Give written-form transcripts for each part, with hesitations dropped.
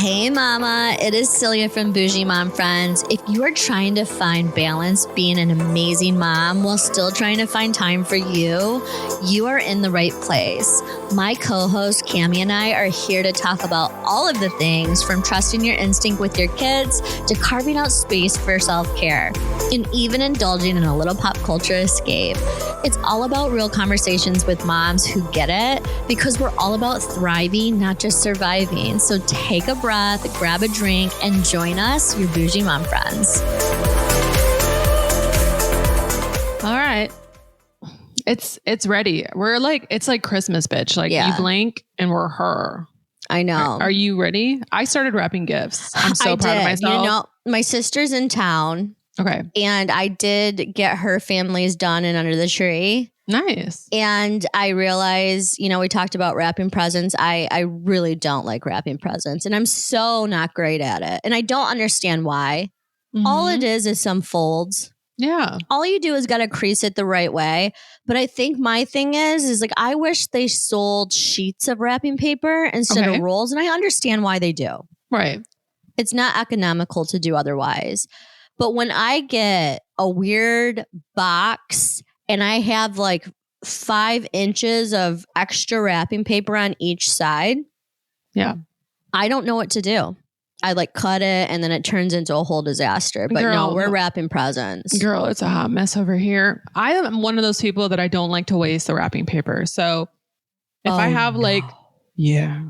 Hey mama, it is Celia from Bougie Mom Friends. If you are trying to find balance being an amazing mom while still trying to find time for you, you are in the right place. My co-host Cammie and I are here to talk about all of the things from trusting your instinct with your kids to carving out space for self-care and even indulging in a little pop culture escape. It's all about real conversations with moms who get it because we're all about thriving, not just surviving. So take a breath, grab a drink, and join us, your Bougie Mom Friends. All right. It's ready. It's like Christmas, bitch. You blink and we're her. I know. Are you ready? I started wrapping gifts. I'm so proud of myself. You know, my sister's in town. Okay. And I did get her family's done and under the tree. Nice. And I realized, we talked about wrapping presents. I really don't like wrapping presents. And I'm so not great at it. And I don't understand why. Mm-hmm. All it is some folds. Yeah. All you do is got to crease it the right way. But I think my thing is I wish they sold sheets of wrapping paper instead of rolls. And I understand why they do. Right. It's not economical to do otherwise. But when I get a weird box and I have 5 inches of extra wrapping paper on each side, yeah, I don't know what to do. I cut it and then it turns into a whole disaster. But no, we're wrapping presents. Girl, it's a hot mess over here. I am one of those people that I don't like to waste the wrapping paper. So if I have yeah.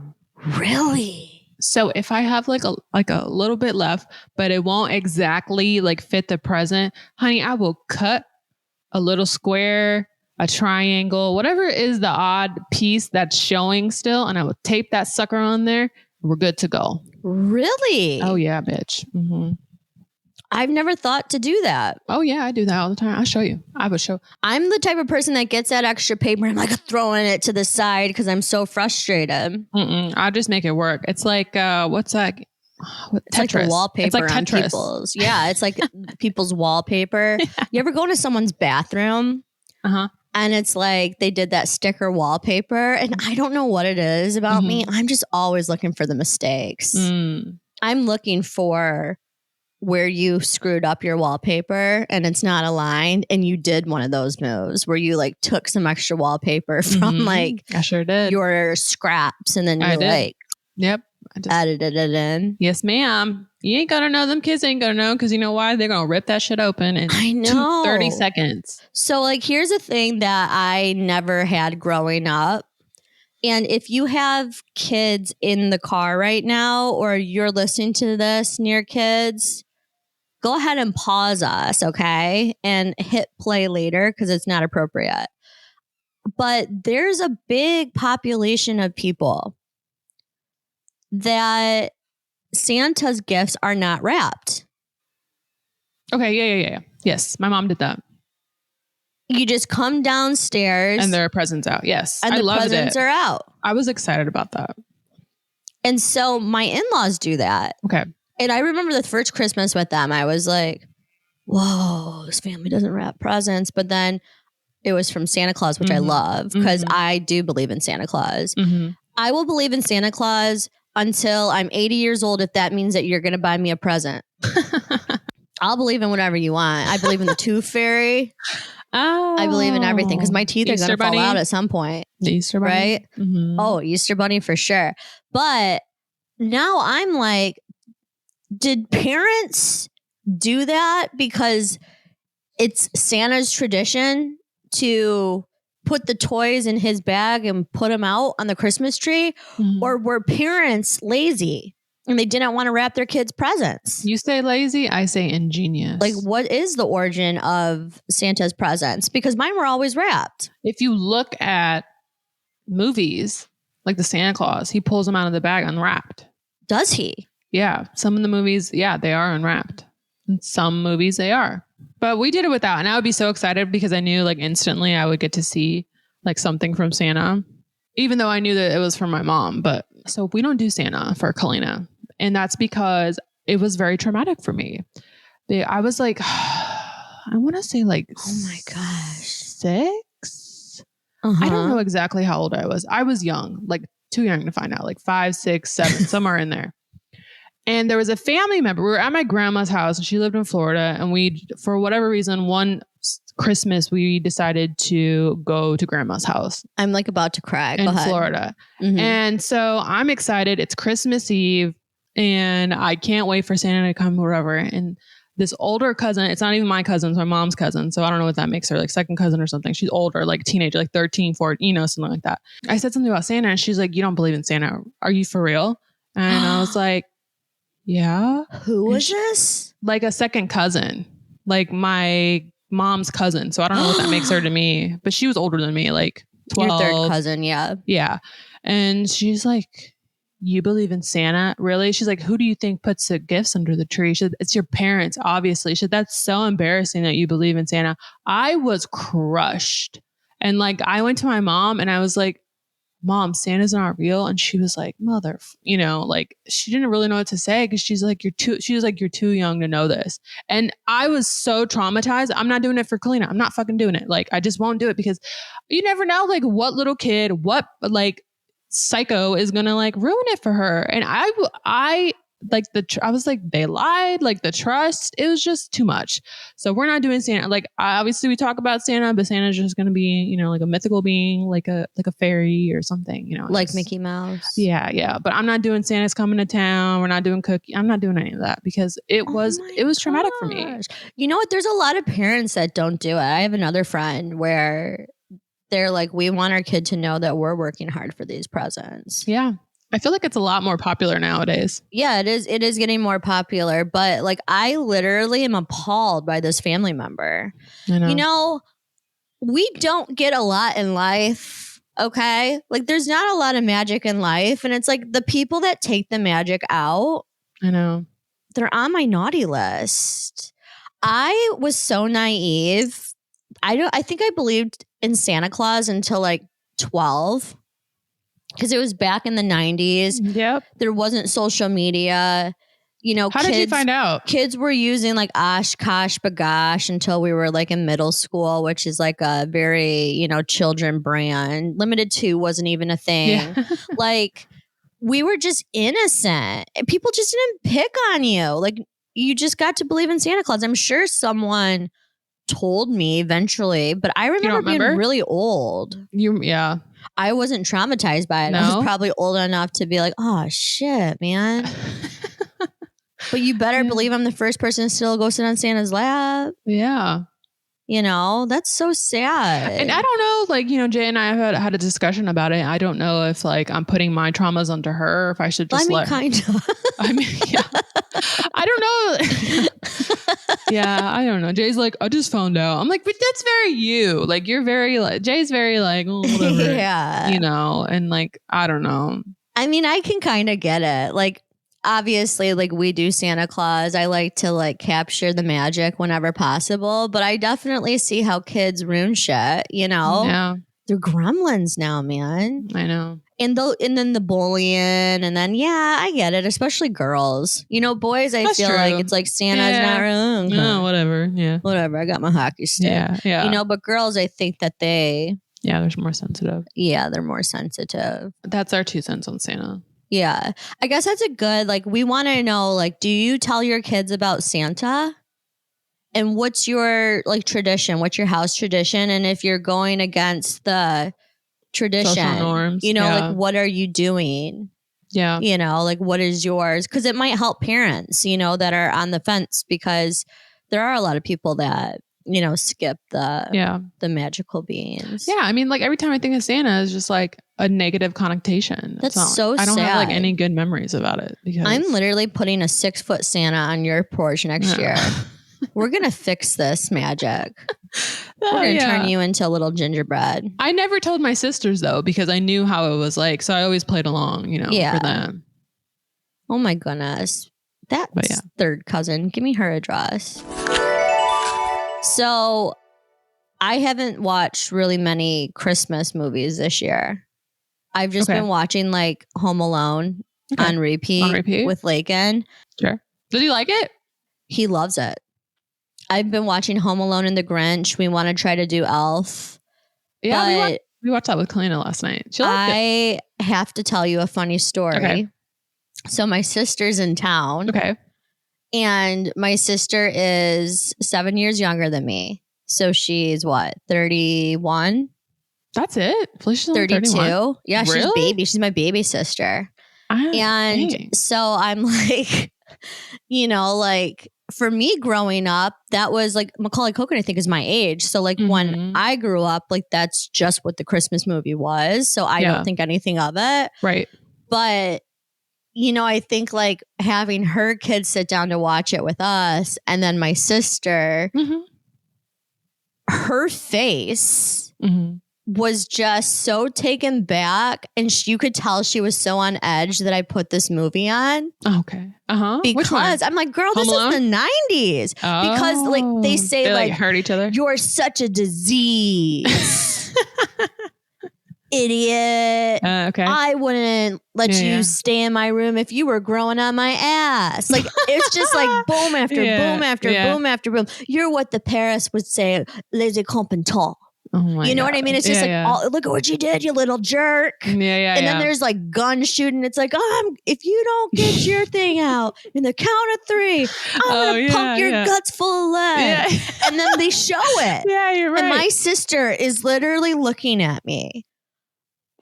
Really? So if I have a little bit left, but it won't exactly fit the present, honey, I will cut a little square, a triangle, whatever is the odd piece that's showing still, and I will tape that sucker on there. We're good to go. Really? Oh yeah, bitch. Mm-hmm. I've never thought to do that. Oh yeah, I do that all the time. I'll show you. I would show. I'm the type of person that gets that extra paper and I'm throwing it to the side because I'm so frustrated. I'll just make it work. It's what's that? It's like the wallpaper on people's. Yeah, it's like people's wallpaper. Yeah. You ever go into someone's bathroom? Uh-huh. And it's they did that sticker wallpaper. And I don't know what it is about me. I'm just always looking for the mistakes. I'm looking for where you screwed up your wallpaper and it's not aligned. And you did one of those moves where you took some extra wallpaper from I sure did. your scraps. And then you yep. I just edited it in. Yes, ma'am. You ain't gonna know. Them kids ain't gonna know because you know why? They're gonna rip that shit open in 30 seconds. So here's a thing that I never had growing up. And if you have kids in the car right now or you're listening to this near kids, go ahead and pause us, okay? And hit play later because it's not appropriate. But there's a big population of people that Santa's gifts are not wrapped. Okay, yeah. Yes, my mom did that. You just come downstairs. And there are presents out, yes. And the presents are out. I was excited about that. And so my in-laws do that. Okay. And I remember the first Christmas with them, I was like, whoa, this family doesn't wrap presents. But then it was from Santa Claus, which I love because I do believe in Santa Claus. I will believe in Santa Claus until I'm 80 years old if that means that you're going to buy me a present. I'll believe in whatever you want. I believe in the Tooth Fairy. Oh, I believe in everything because my teeth are going to fall out at some point. The Easter Bunny. Right? Oh, Easter Bunny for sure. But now I'm did parents do that because it's Santa's tradition to put the toys in his bag and put them out on the Christmas tree? Or were parents lazy and they didn't want to wrap their kids' presents? You say lazy, I say ingenious. What is the origin of Santa's presents? Because mine were always wrapped. If you look at movies, like the Santa Claus, he pulls them out of the bag unwrapped. Does he? Yeah. Some of the movies, they are unwrapped. In some movies, they are. But we did it without. And I would be so excited because I knew instantly I would get to see something from Santa, even though I knew that it was from my mom. But so we don't do Santa for Kalina. And that's because it was very traumatic for me. I was I want to say oh my gosh, 6. I don't know exactly how old I was. I was young, too young to find out, 5, 6, 7, somewhere in there. And there was a family member. We were at my grandma's house and she lived in Florida. And we, for whatever reason, one Christmas, we decided to go to grandma's house. I'm like about to cry. Go in ahead. Florida. And so I'm excited. It's Christmas Eve and I can't wait for Santa to come wherever. And this older cousin, it's not even my cousin, it's my mom's cousin. So I don't know what that makes her, like second cousin or something. She's older, like teenager, like 13, 14, you know, something like that. I said something about Santa and she's like, you don't believe in Santa. Are you for real? And I was like, yeah. Who was this? Like a second cousin, like my mom's cousin. So I don't know what that makes her to me, but she was older than me, like 12. Your third cousin, yeah. Yeah. And she's like, you believe in Santa? Really? She's like, who do you think puts the gifts under the tree? She said, it's your parents, obviously. She said, that's so embarrassing that you believe in Santa. I was crushed. And like, I went to my mom and I was like, Mom, Santa's not real. And she was like, mother, you know, like she didn't really know what to say because she was like, you're too young to know this. And I was so traumatized. I'm not doing it for Kalina. I'm not fucking doing it. Like, I just won't do it because you never know, like what little kid, what like psycho is going to like ruin it for her. And I like I was like, they lied, like the trust, it was just too much. So we're not doing Santa. Like obviously we talk about Santa, but Santa's just going to be, you know, like a mythical being, like a fairy or something, you know, like just, Mickey Mouse. Yeah. But I'm not doing Santa's coming to town. We're not doing cookie. I'm not doing any of that because it was traumatic for me. You know what? There's a lot of parents that don't do it. I have another friend where they're like, we want our kid to know that we're working hard for these presents. Yeah. I feel like it's a lot more popular nowadays. Yeah, it is. It is getting more popular. But like, I literally am appalled by this family member. I know. You know, we don't get a lot in life. Okay. Like there's not a lot of magic in life. And it's like the people that take the magic out. I know. They're on my naughty list. I was so naive. I think I believed in Santa Claus until like 12. Because it was back in the 90s. Yep. There wasn't social media. You know, how did you find out? Kids were using like Oshkosh Bagosh until we were like in middle school, which is like a very, you know, children brand. Limited 2 wasn't even a thing. Yeah. Like we were just innocent. People just didn't pick on you. Like you just got to believe in Santa Claus. I'm sure someone told me eventually, but I remember being really old. Yeah. I wasn't traumatized by it. No? I was probably old enough to be like, oh shit, man. But you better believe I'm the first person to still go sit on Santa's lap. Yeah. You know, that's so sad. And I don't know, like, you know, Jay and I have had a discussion about it. I don't know if like I'm putting my traumas onto her or if I should just kind of. I mean, yeah. I don't know. Yeah, I don't know. Jay's like, I just found out. I'm like, but that's very you. Like, you're very like, Jay's very like, oh, whatever. Yeah. You know, and like, I don't know. I mean, I can kind of get it. Like, obviously, like we do Santa Claus. I like to like capture the magic whenever possible, but I definitely see how kids ruin shit, you know? Yeah. They're gremlins now, man. I know. And then the bullying, and then I get it, especially girls. You know, boys, I feel like it's like Santa's not wrong. No, whatever. Yeah. Whatever. I got my hockey stick. Yeah. You know, but girls, I think that they're more sensitive. Yeah, they're more sensitive. That's our 2 cents on Santa. Yeah. I guess that's a good, like, we want to know, like, do you tell your kids about Santa? And what's your, like, tradition? What's your house tradition? And if you're going against the tradition, social norms, you know, like, what are you doing? Yeah. You know, like, what is yours? Because it might help parents, you know, that are on the fence, because there are a lot of people that, you know, skip the magical beings. Yeah. I mean, like, every time I think of Santa, it's just like a negative connotation. That's so sad. I don't have like any good memories about it because I'm literally putting a 6-foot Santa on your porch next year. We're going to fix this magic. We're going to turn you into a little gingerbread. I never told my sisters though, because I knew how it was like. So I always played along, you know, for them. Oh my goodness. That's third cousin. Give me her address. So I haven't watched really many Christmas movies this year. I've just been watching like Home Alone on repeat with Lakin. Sure. Did he like it? He loves it. I've been watching Home Alone and The Grinch. We want to try to do Elf. Yeah, we watched that with Kalina last night. She liked it. I have to tell you a funny story. Okay. So my sister's in town. Okay. And my sister is 7 years younger than me. So she's what, 31? That's it? Felicia's only 32? 31? Yeah, she's Really? baby. She's my baby sister. And dang. so I'm like, you know, like for me growing up, that was like Macaulay Culkin, I think, is my age. So like when I grew up, like that's just what the Christmas movie was. So I don't think anything of it. Right. But you know, I think like having her kids sit down to watch it with us and then my sister, her face was just so taken back. And you could tell she was so on edge that I put this movie on. Okay. Because I'm like, girl, this is the 90s. Because like they say like hurt each other. You're such a disease. Idiot. Okay. I wouldn't let you stay in my room if you were growing on my ass. Like it's just like boom after boom after boom after boom. You're what the Paris would say, les incompetents. You know what I mean? It's just look at what you did, you little jerk. And then there's like gun shooting. It's like, if you don't get your thing out in the count of 3, I'm going to pump your guts full of lead. And then they show it. Yeah, you're right. And my sister is literally looking at me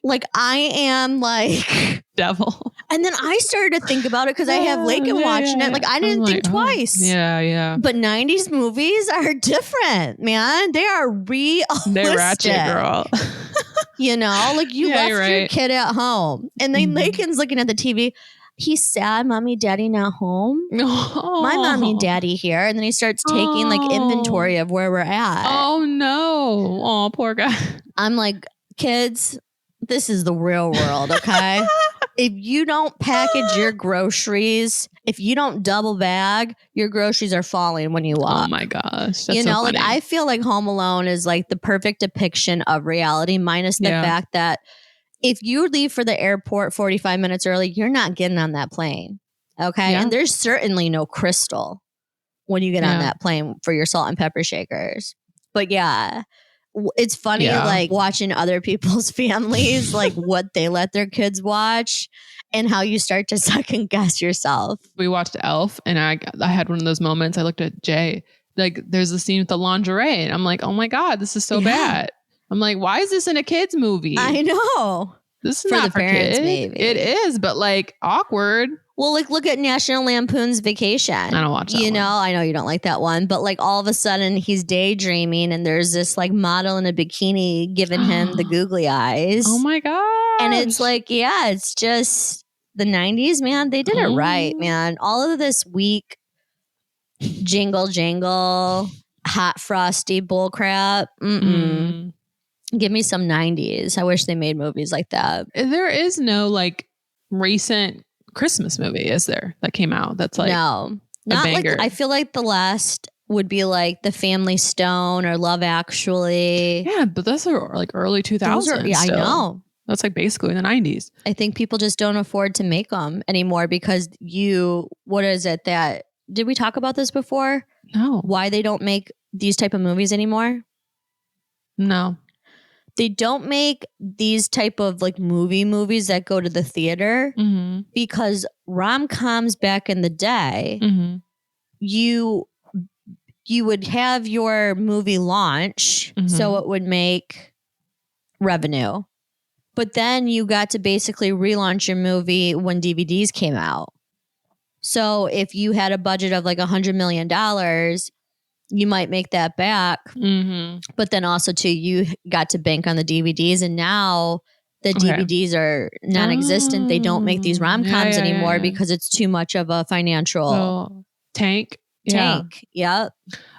like I am like devil. And then I started to think about it because I have Lakin watching it. Like I didn't think twice. Yeah. But 90s movies are different, man. They are realistic. They're ratchet, girl. You know, like you left your kid at home. And then Lakin's looking at the TV. He's sad, mommy, daddy not home. My mommy and daddy here. And then he starts taking like inventory of where we're at. Oh no. Oh, poor guy. I'm like, kids, this is the real world, okay? If you don't package your groceries, if you don't double bag, your groceries are falling when you walk. Oh my gosh. That's you know, so like I feel like Home Alone is like the perfect depiction of reality, minus the fact that if you leave for the airport 45 minutes early, you're not getting on that plane. Okay. And there's certainly no Crystal when you get on that plane for your salt and pepper shakers. But yeah. It's funny, like watching other people's families, like what they let their kids watch and how you start to second guess yourself. We watched Elf and I had one of those moments. I looked at Jay, like there's a scene with the lingerie and I'm like, oh my God, this is so bad. I'm like, why is this in a kid's movie? I know. This is not for parents, kids. Maybe. It is, but like awkward. Well, like look at National Lampoon's Vacation. I don't watch that one. You know, I know you don't like that one, but like all of a sudden he's daydreaming and there's this like model in a bikini giving him the googly eyes. Oh my God. And it's like, yeah, it's just the 90s, man. They did it right, man. All of this weak jingle jangle, hot frosty bullcrap. Give me some 90s. I wish they made movies like that. There is no like recent Christmas movie, is there, that came out that's like no, not banger. Like I feel like the last would be like The Family Stone or Love Actually. Yeah, but those are like early 2000s. Yeah, still. I know. That's like basically in the 90s. I think people just don't afford to make them anymore because what is it that, did we talk about this before? No. Why they don't make these type of movies anymore? No. They don't make these type of like movies that go to the theater because rom-coms back in the day, you would have your movie launch so it would make revenue. But then you got to basically relaunch your movie when DVDs came out. So if you had a budget of like $100 million, you might make that back. But then also too, you got to bank on the DVDs and now the DVDs are non-existent. They don't make these rom-coms anymore because it's too much of a financial tank. Yep.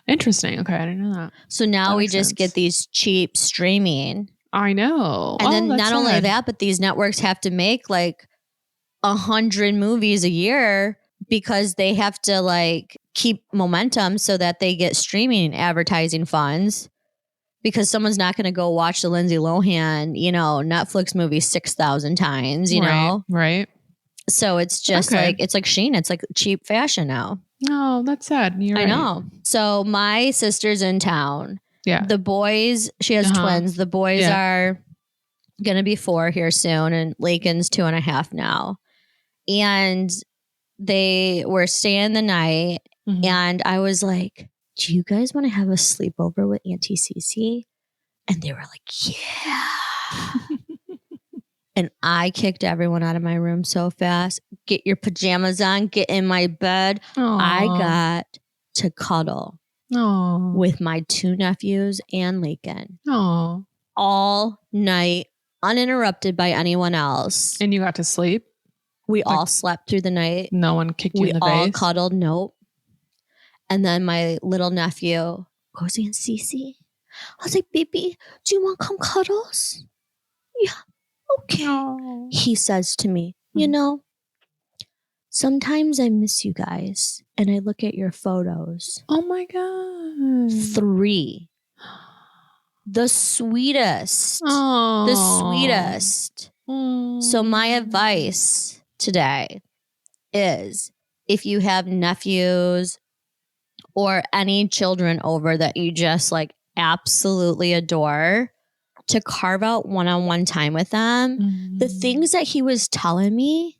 Interesting. Okay. I didn't know that. So now we just get these cheap streaming. I know. And then not only that, but these networks have to make like 100 movies a year because they have to like keep momentum so that they get streaming advertising funds because someone's not going to go watch the Lindsay Lohan, Netflix movie 6,000 times, you know? Right. So it's just like, it's like Shein. It's like cheap fashion now. Oh, that's sad. I know. So my sister's in town. Yeah. The boys, she has twins. The boys are going to be 4 here soon and Lakin's 2.5 now. And they were staying the night. Mhm. And I was like, do you guys want to have a sleepover with Auntie Cece? And they were like, yeah. And I kicked everyone out of my room so fast. Get your pajamas on. Get in my bed. I got to cuddle with my 2 nephews and Lakin all night, uninterrupted by anyone else. And you got to sleep? We all slept through the night. No one kicked you in the face? We all cuddled. Nope. And then my little nephew goes, Aunt Cece. I was like, baby, do you want to come cuddles? Yeah. Okay. No. He says to me, you know, sometimes I miss you guys and I look at your photos. Oh my God. 3. The sweetest. Oh. The sweetest. So my advice today is if you have nephews or any children over that you just like absolutely adore, to carve out one-on-one time with them. The things that he was telling me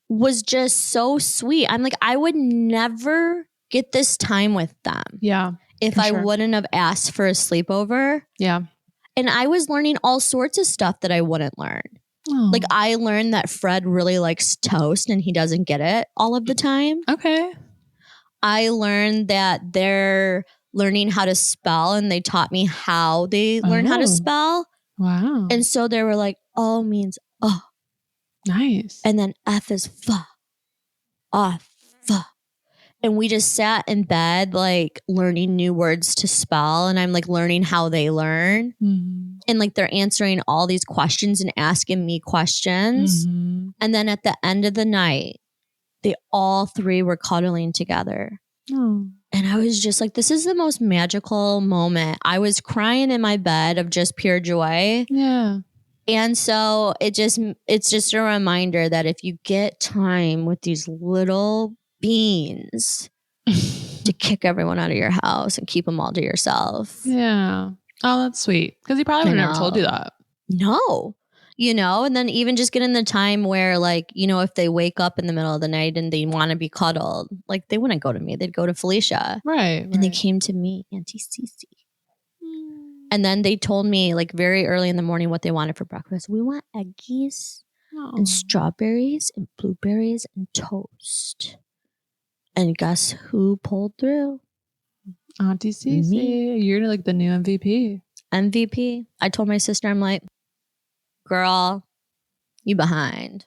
was just so sweet. I'm like, I would never get this time with them. Yeah. If I wouldn't have asked for a sleepover. Yeah. And I was learning all sorts of stuff that I wouldn't learn. Like I learned that Fred really likes toast and he doesn't get it all of the time. Okay. I learned that they're learning how to spell and they taught me how they learn how to spell. Wow. And so they were like, O means oh. Nice. And then F is fa. F. And we just sat in bed, like learning new words to spell. And I'm like learning how they learn. And like they're answering all these questions and asking me questions. And then at the end of the night, they all 3 were cuddling together. And I was just like, this is the most magical moment. I was crying in my bed of just pure joy. Yeah. And so it's just a reminder that if you get time with these little beans to kick everyone out of your house and keep them all to yourself. Yeah. Oh, that's sweet. Because he probably would have never told you that. No. You know, and then even just getting the time where like, you know, if they wake up in the middle of the night and they want to be cuddled, like they wouldn't go to me. They'd go to Felicia. Right. And they came to me, Auntie Cece. And then they told me like very early in the morning what they wanted for breakfast. We want eggies and strawberries and blueberries and toast. And guess who pulled through? Auntie Cece. Me. You're like the new MVP. MVP. I told my sister, I'm like, girl, you behind.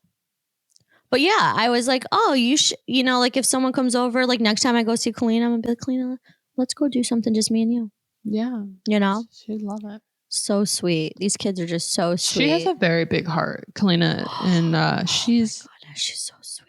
But yeah, I was like, oh, you should, you know, like if someone comes over, like next time I go see Kalina, I'm gonna be like, Kalina, let's go do something, just me and you. Yeah. You know? She'd love it. So sweet. These kids are just so sweet. She has a very big heart, Kalina. And she's... Oh my goodness, she's so sweet.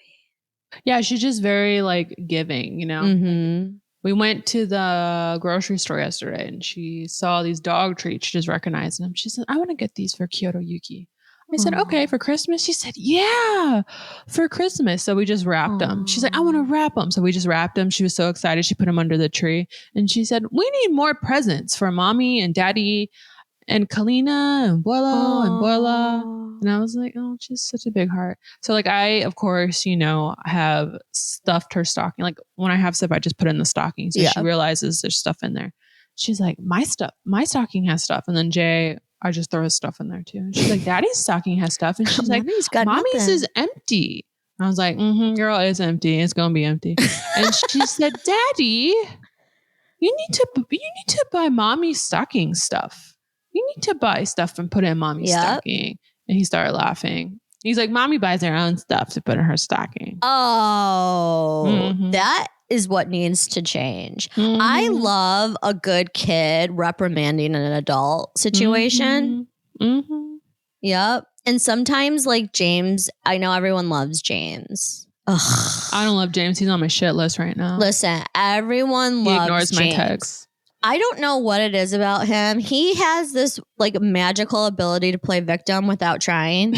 Yeah, she's just very like giving, you know? We went to the grocery store yesterday and she saw these dog treats. She just recognized them. She said, I want to get these for Kyoto Yuki. I said, okay, for Christmas? She said, yeah, for Christmas. So we just wrapped them. She's like, I want to wrap them. So we just wrapped them. She was so excited. She put them under the tree. And she said, we need more presents for mommy and daddy and Kalina and Buelo and Buela. And I was like, oh, she's such a big heart. So like I, of course, you know, have stuffed her stocking. Like when I have stuff, I just put it in the stocking. So she realizes there's stuff in there. She's like, my stocking has stuff. And then Jay, I just throw his stuff in there too. And she's like, Daddy's stocking has stuff. And she's like, Mommy's is empty. And I was like, girl, it's empty. It's going to be empty. And she said, Daddy, you need to buy Mommy's stocking stuff. You need to buy stuff and put it in Mommy's stocking. And he started laughing. He's like, Mommy buys her own stuff to put in her stocking. Oh, that is what needs to change. I love a good kid reprimanding an adult situation. Yep. And sometimes like James, I know everyone loves James. Ugh. I don't love James. He's on my shit list right now. Listen, everyone loves James. He ignores my texts. I don't know what it is about him. He has this like magical ability to play victim without trying.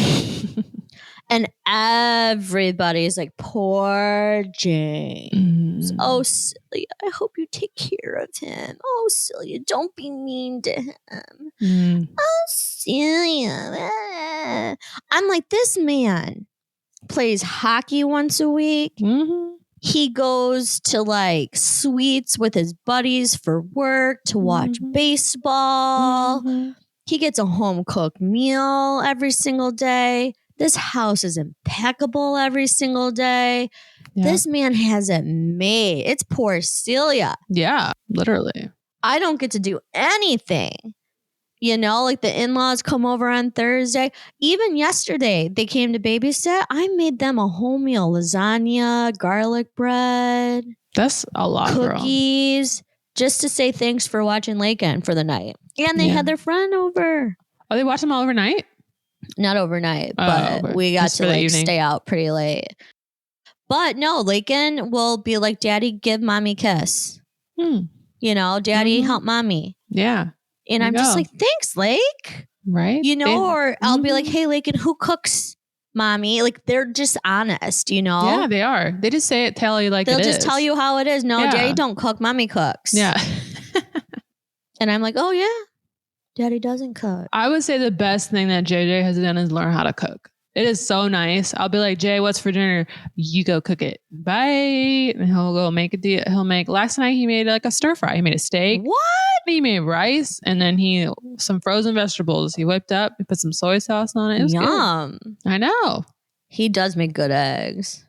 And everybody's like, poor James. Oh, Celia, I hope you take care of him. Oh, Celia, don't be mean to him. Oh, Celia. I'm like, this man plays hockey once a week. Mm-hmm. He goes to like suites with his buddies for work to watch baseball. Mm-hmm. He gets a home cooked meal every single day. This house is impeccable every single day. Yeah. This man has it made. It's poor Celia. Yeah, literally. I don't get to do anything. You know, like the in-laws come over on Thursday. Even yesterday, they came to babysit. I made them a whole meal, lasagna, garlic bread, That's a lot, cookies, just to say thanks for watching Laken for the night. And they had their friend over. Oh, they watched them all overnight? Not overnight, but okay. we got Just to for the like evening. stay out pretty late. But no, Laken will be like, Daddy, give mommy a kiss. You know, Daddy, help mommy. Yeah. And I'm just like, thanks, Lake. Right. You know, or I'll be like, hey, Laken, who cooks mommy? Like, they're just honest, you know? Yeah, they are. They just say it, tell you like They'll it just is. tell you how it is. No, Daddy don't cook. Mommy cooks. Yeah. And I'm like, oh, yeah. Daddy doesn't cook. I would say the best thing that JJ has done is learn how to cook. It is so nice. I'll be like, Jay, what's for dinner? You go cook it. Bye. And he'll go make last night he made like a stir fry. He made a steak. What? He made rice and then some frozen vegetables. He whipped up, he put some soy sauce on it. It was Yum. good. I know. He does make good eggs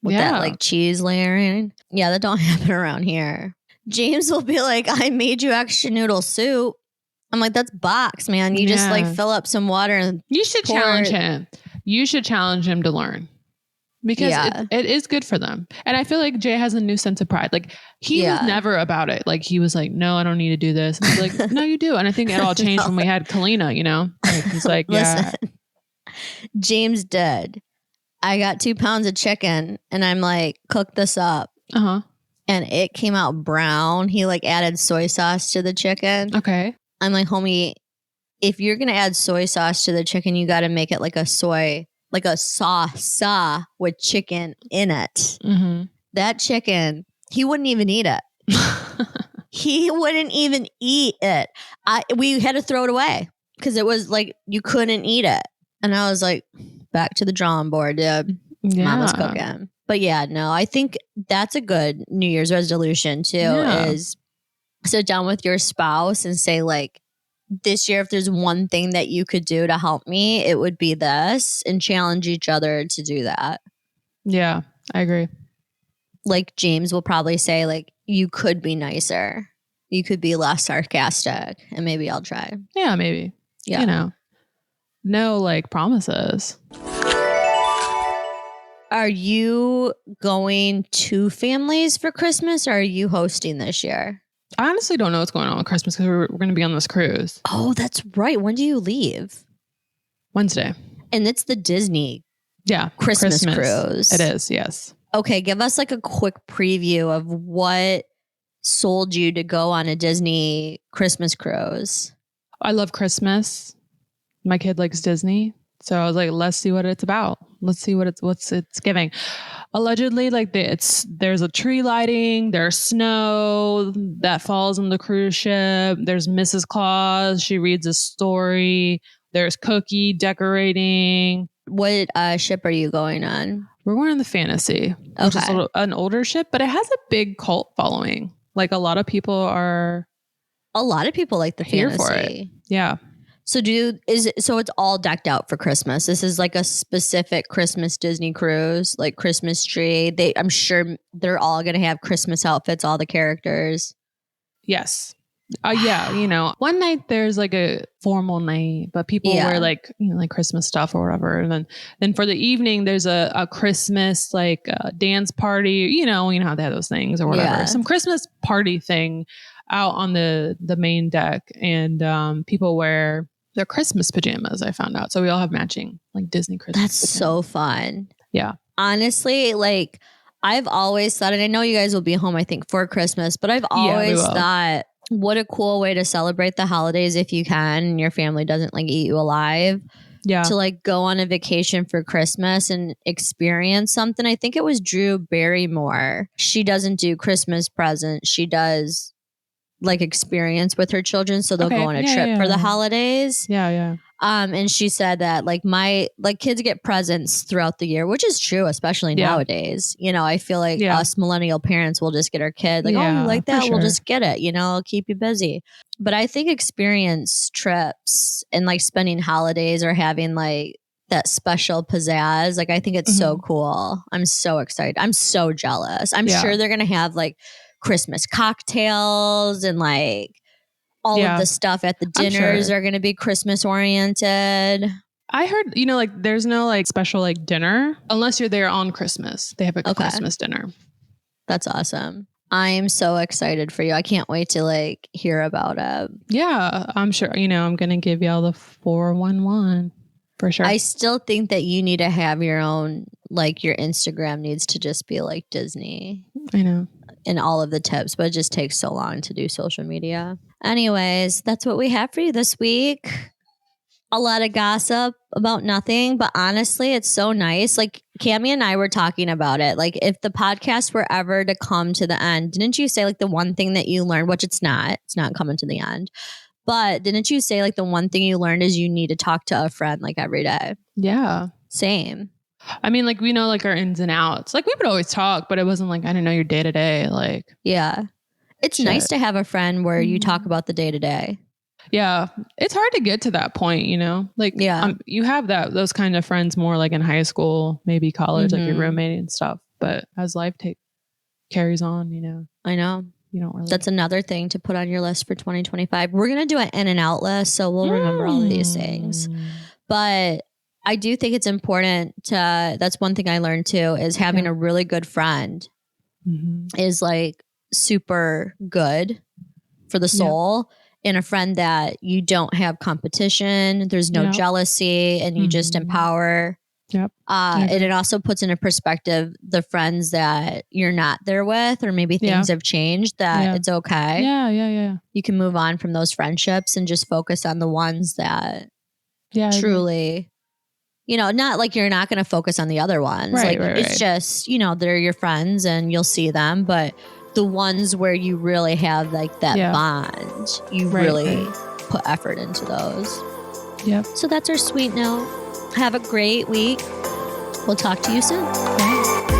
with that like cheese layering. Yeah, that don't happen around here. James will be like, I made you extra noodle soup. I'm like, that's box, man. You just like fill up some water and you should challenge him. You should challenge him to learn because it is good for them. And I feel like Jay has a new sense of pride. Like he was never about it. Like he was like, no, I don't need to do this. And I was like, no, you do. And I think it all changed when we had Kalina, you know, like, he's like, yeah. Listen, James did. I got 2 pounds of chicken and I'm like, cook this up. Uh-huh. And it came out brown. He like added soy sauce to the chicken. Okay. I'm like, homie, if you're going to add soy sauce to the chicken, you got to make it like a sauce with chicken in it. Mm-hmm. That chicken, he wouldn't even eat it. He wouldn't even eat it. We had to throw it away because it was like, you couldn't eat it. And I was like, back to the drawing board, dude. Yeah. Mama's cooking. But yeah, no, I think that's a good New Year's resolution too, is sit down with your spouse and say like, this year, if there's one thing that you could do to help me, it would be this, and challenge each other to do that. Yeah, I agree. Like James will probably say like, you could be nicer. You could be less sarcastic, and maybe I'll try. Yeah, maybe. Yeah. You know, no like promises. Are you going to families for Christmas or are you hosting this year? I honestly don't know what's going on with Christmas because we're going to be on this cruise. Oh, that's right. When do you leave? Wednesday. And it's the Disney Christmas cruise. It is, yes. Okay, give us like a quick preview of what sold you to go on a Disney Christmas cruise. I love Christmas. My kid likes Disney. So I was like, let's see what it's about. Let's see what's it's giving. Allegedly, like there's a tree lighting, there's snow that falls on the cruise ship. There's Mrs. Claus. She reads a story. There's cookie decorating. What ship are you going on? We're going on the Fantasy, which is an older ship, but it has a big cult following. Like a lot of people like the here Fantasy. For it. Yeah. So so it's all decked out for Christmas. This is like a specific Christmas Disney cruise, like Christmas tree. I'm sure they're all going to have Christmas outfits, all the characters. Yes. Yeah. You know, one night there's like a formal night, but people wear like, you know, like Christmas stuff or whatever. And then for the evening, there's a Christmas like dance party, you know how they have those things or whatever. Some Christmas party thing out on the main deck. And people wear their Christmas pajamas, I found out. So we all have matching like Disney Christmas That's pajamas. so fun. Yeah. Honestly, like I've always thought, and I know you guys will be home, I think, for Christmas, but I've always thought, what a cool way to celebrate the holidays if you can and your family doesn't like eat you alive. Yeah. To like go on a vacation for Christmas and experience something. I think it was Drew Barrymore. She doesn't do Christmas presents. She does like experience with her children. So they'll go on a trip for the holidays. Yeah. And she said that like kids get presents throughout the year, which is true, especially nowadays. You know, I feel like us millennial parents will just get our kid like, oh, you like that? We'll just get it, you know, it'll keep you busy. But I think experience trips and like spending holidays or having like that special pizzazz, like I think it's so cool. I'm so excited. I'm so jealous. I'm sure they're going to have like Christmas cocktails and like all of the stuff at the dinners are going to be Christmas oriented. I heard, you know, like there's no like special like dinner unless you're there on Christmas. They have a Christmas dinner. That's awesome. I'm so excited for you. I can't wait to like hear about it. Yeah, I'm sure, you know, I'm going to give y'all the 411 for sure. I still think that you need to have your own, like your Instagram needs to just be like Disney. I know. And all of the tips, but it just takes so long to do social media. Anyways, that's what we have for you this week. A lot of gossip about nothing, but honestly, it's so nice. Like Cammie and I were talking about it. Like if the podcast were ever to come to the end, didn't you say like the one thing that you learned, which it's not coming to the end, but didn't you say like the one thing you learned is you need to talk to a friend like every day? Yeah. Same. I mean, like we know like our ins and outs. Like we would always talk, but it wasn't like I didn't know your day to day. Like it's nice to have a friend where you talk about the day to day. Yeah, it's hard to get to that point, you know. Like you have those kind of friends more like in high school, maybe college, like your roommate and stuff. But as life carries on, you know. I know. You don't really. That's another thing to put on your list for 2025. We're gonna do an in and out list, so we'll remember all of these things. But I do think it's important that's one thing I learned too, is having a really good friend is like super good for the soul, and a friend that you don't have competition, there's no jealousy, and you just empower. And it also puts into perspective the friends that you're not there with, or maybe things have changed, that it's okay. Yeah. You can move on from those friendships and just focus on the ones that truly... You know, not like you're not going to focus on the other ones. It's just, you know, they're your friends and you'll see them. But the ones where you really have like that bond, you really put effort into those. Yep. So that's our sweet note. Have a great week. We'll talk to you soon. Bye.